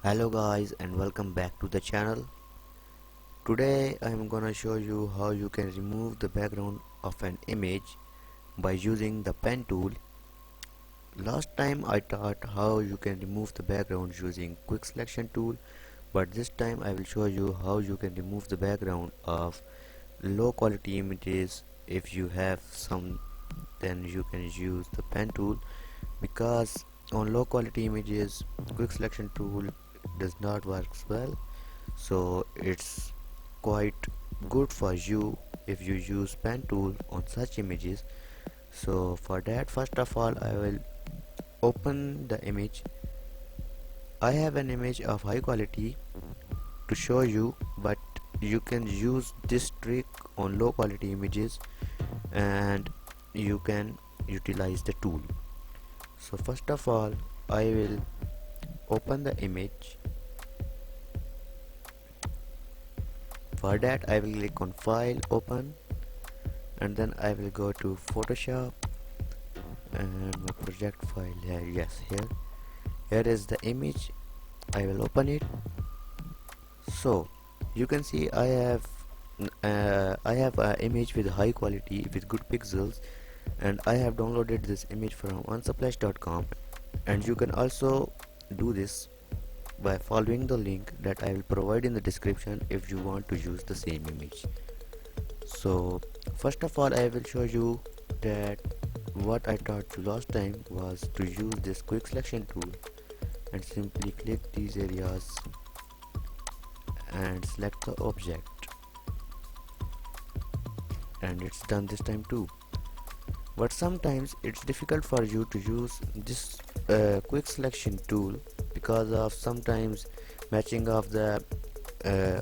Hello guys and welcome back to the channel. Today I am gonna show you how you can remove the background of an image by using the pen tool. Last time I taught how you can remove the background using quick selection tool, but this time I will show you how you can remove the background of low quality images. If you have some, then you can use the pen tool, because on low quality images quick selection tool does not work well, so it's quite good for you if you use pen tool on such images. So for that, first of all, I will open the image. I have an image of high quality to show you, but you can use this trick on low quality images and you can utilize the tool. So first of all, I will open the image. For that, I will click on file, open, and then I will go to Photoshop and my project file here. Yes, here is the image. I will open it. So you can see I have an image with high quality with good pixels, and I have downloaded this image from unsplash.com, and you can also do this by following the link that I will provide in the description if you want to use the same image. So first of all, I will show you that what I taught you last time was to use this quick selection tool and simply click these areas and select the object, and it's done this time too. But sometimes it's difficult for you to use this quick selection tool because of sometimes matching of the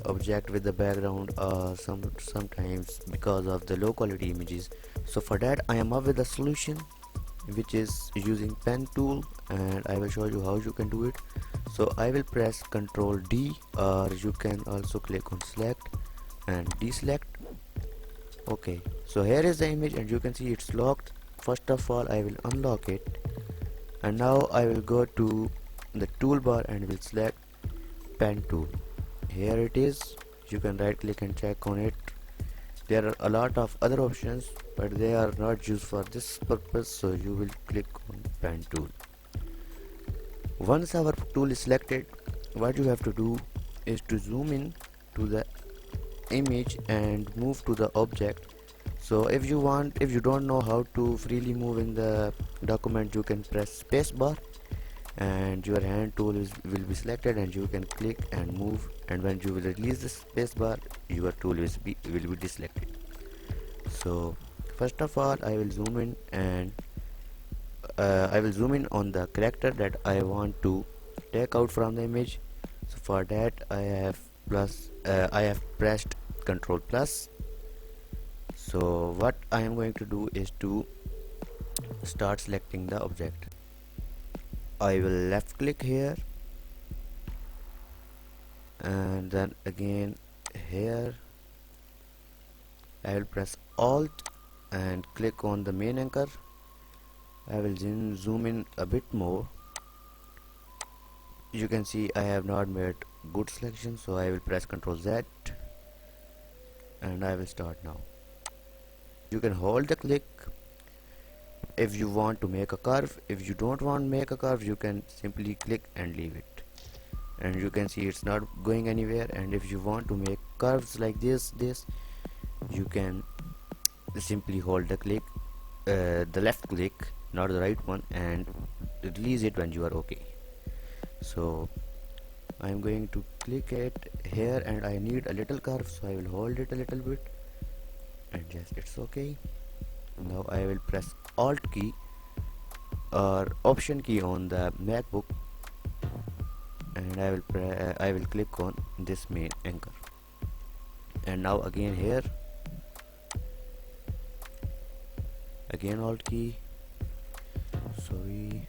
object with the background, or sometimes because of the low quality images. So for that, I am up with a solution which is using pen tool, and I will show you how you can do it. So I will press Ctrl D, or you can also click on select and deselect. Okay, so here is the image and you can see it's locked. First of all, I will unlock it, and now I will go to the toolbar and will select pen tool. Here it is. You can right click and check on it. There are a lot of other options, but they are not used for this purpose, so you will click on pen tool. Once our tool is selected, what you have to do is to zoom in to the image and move to the object. So if you don't know how to freely move in the document, you can press spacebar and your hand tool will be selected, and you can click and move, and when you will release the spacebar, your tool will be deselected. So first of all, I will zoom in, and I will zoom in on the character that I want to take out from the image. So for that, I have pressed Ctrl plus. So what I am going to do is to start selecting the object. I will left click here, and then again here I will press Alt and click on the main anchor. I will zoom in a bit more. You can see I have not made good selection, so I will press Ctrl Z and I will start now. You can hold the click if you want to make a curve. If you don't want to make a curve, you can simply click and leave it, and you can see it's not going anywhere. And if you want to make curves like this, you can simply hold the click, the left click, not the right one, and release it when you are okay. So I am going to click it here, and I need a little curve, so I will hold it a little bit, and yes, it's okay. Now I will press Alt key or Option key on the MacBook, and I will click on this main anchor, and now again here, again Alt key, sorry,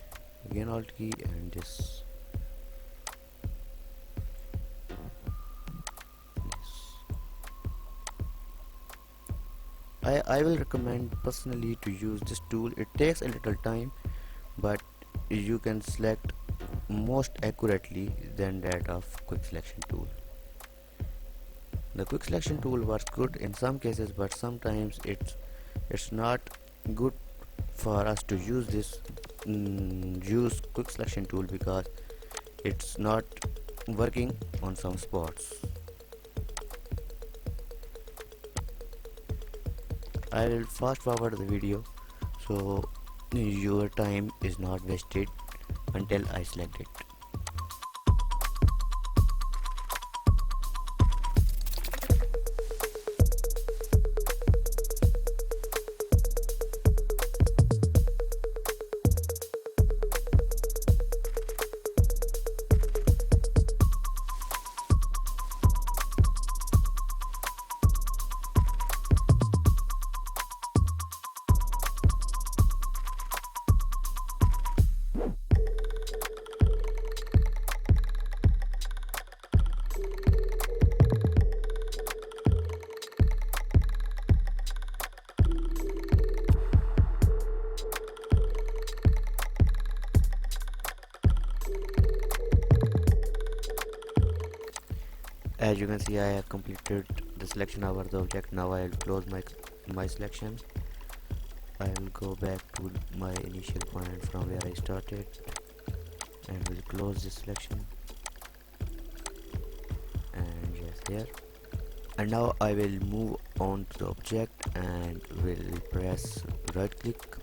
again Alt key, and this. I will recommend personally to use this tool. It takes a little time, but you can select most accurately than that of quick selection tool. The quick selection tool works good in some cases, but sometimes it's not good for us to use use quick selection tool because it's not working on some spots. I will fast forward the video so your time is not wasted until I select it. As you can see, I have completed the selection over the object. Now I will close my selection. I will go back to my initial point from where I started and will close this selection and just here. And now I will move on to the object and will press right click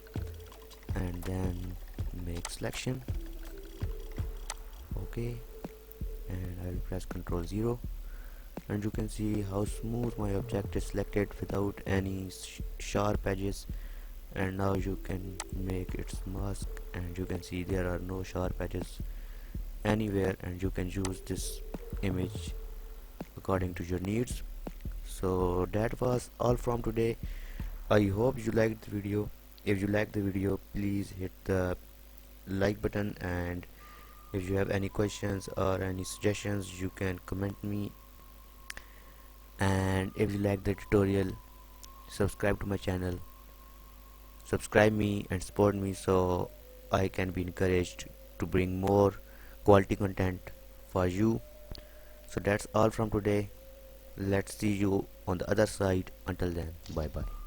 and then make selection. Okay, and I will press Ctrl 0, and you can see how smooth my object is selected without any sharp edges. And now you can make its mask, and you can see there are no sharp edges anywhere, and you can use this image according to your needs. So that was all from today. I hope you liked the video. If you liked the video, please hit the like button, and if you have any questions or any suggestions, you can comment me. And if you like the tutorial, subscribe to my channel, subscribe me and support me so I can be encouraged to bring more quality content for you. So that's all from today. Let's see you on the other side. Until then, bye bye.